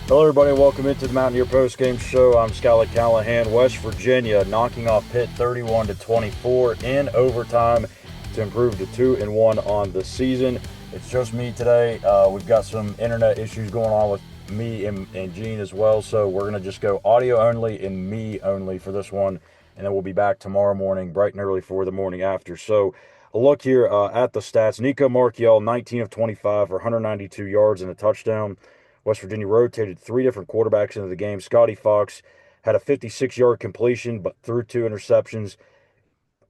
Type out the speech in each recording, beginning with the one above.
Hello, everybody. Welcome into the Mountaineer Postgame Show. I'm Schuyler Callihan. West Virginia knocking off Pitt 31-24 in overtime to improve to 2-1 on the season. It's just me today. We've got some internet issues going on with me and Gene as well, so we're going to just go audio only and me only for this one, and then we'll be back tomorrow morning, bright and early for the morning after. So, a look here at the stats. Nicco Marchiol, 19 of 25 for 192 yards and a touchdown. West Virginia rotated three different quarterbacks into the game. Scotty Fox had a 56-yard completion, but threw two interceptions.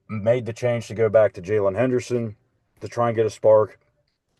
Made the change to go back to Jalen Henderson to try and get a spark,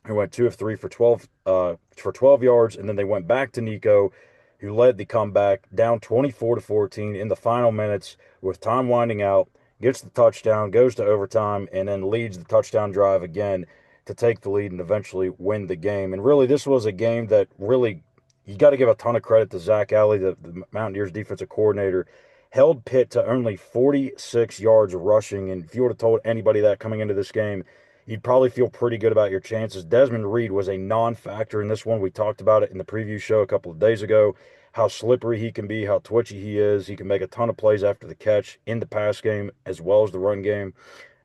who went 2 of 3 for 12 yards, and then they went back to Nicco, who led the comeback down 24-14 in the final minutes with time winding out, gets the touchdown, goes to overtime, and then leads the touchdown drive again to take the lead and eventually win the game. And really, this was a game that really, you got to give a ton of credit to Zach Alley, the Mountaineers defensive coordinator. Held Pitt to only 46 yards rushing, and if you would have told anybody that coming into this game, you'd probably feel pretty good about your chances. Desmond Reed was a non-factor in this one. We talked about it in the preview show a couple of days ago, how slippery he can be, how twitchy he is. He can make a ton of plays after the catch in the pass game as well as the run game.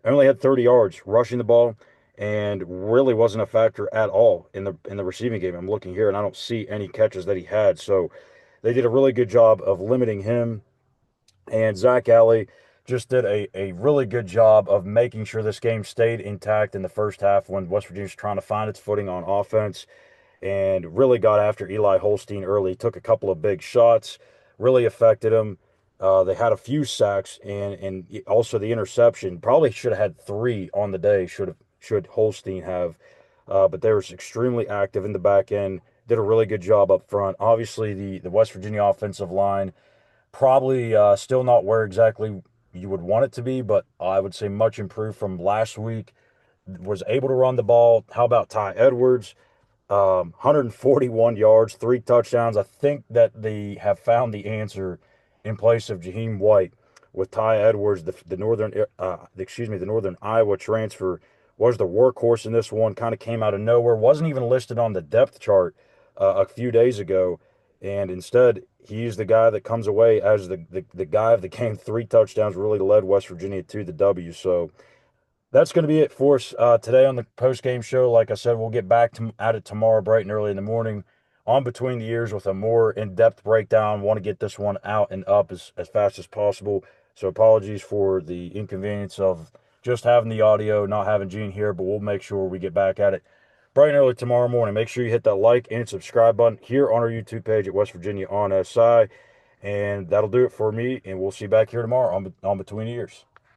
Only had 30 yards rushing the ball and really wasn't a factor at all in the receiving game. I'm looking here and I don't see any catches that he had. So they did a really good job of limiting him, and Zach Alley just did a really good job of making sure this game stayed intact in the first half when West Virginia was trying to find its footing on offense, and really got after Eli Holstein early. Took a couple of big shots, really affected him. They had a few sacks and also the interception. Probably should have had three on the day. Should Holstein have, but they were extremely active in the back end. Did a really good job up front. Obviously, the West Virginia offensive line probably still not where exactly you would want it to be, but I would say much improved from last week. Was able to run the ball. How about Tye Edwards? 141 yards, three touchdowns. I think that they have found the answer in place of Jaheim White with Tye Edwards, the Northern Iowa transfer, was the workhorse in this one. Kind of came out of nowhere. Wasn't even listed on the depth chart a few days ago, and instead he's the guy that comes away as the guy of the game. Three touchdowns, really led West Virginia to the W. So that's going to be it for us today on the post game show. Like I said, we'll get back at it tomorrow, bright and early in the morning, on Between the Ears with a more in depth breakdown. Want to get this one out and up as fast as possible. So apologies for the inconvenience of just having the audio, not having Gene here, but we'll make sure we get back at it bright and early tomorrow morning. Make sure you hit that like and subscribe button here on our YouTube page at West Virginia on SI. And that'll do it for me. And we'll see you back here tomorrow on Between the Ears.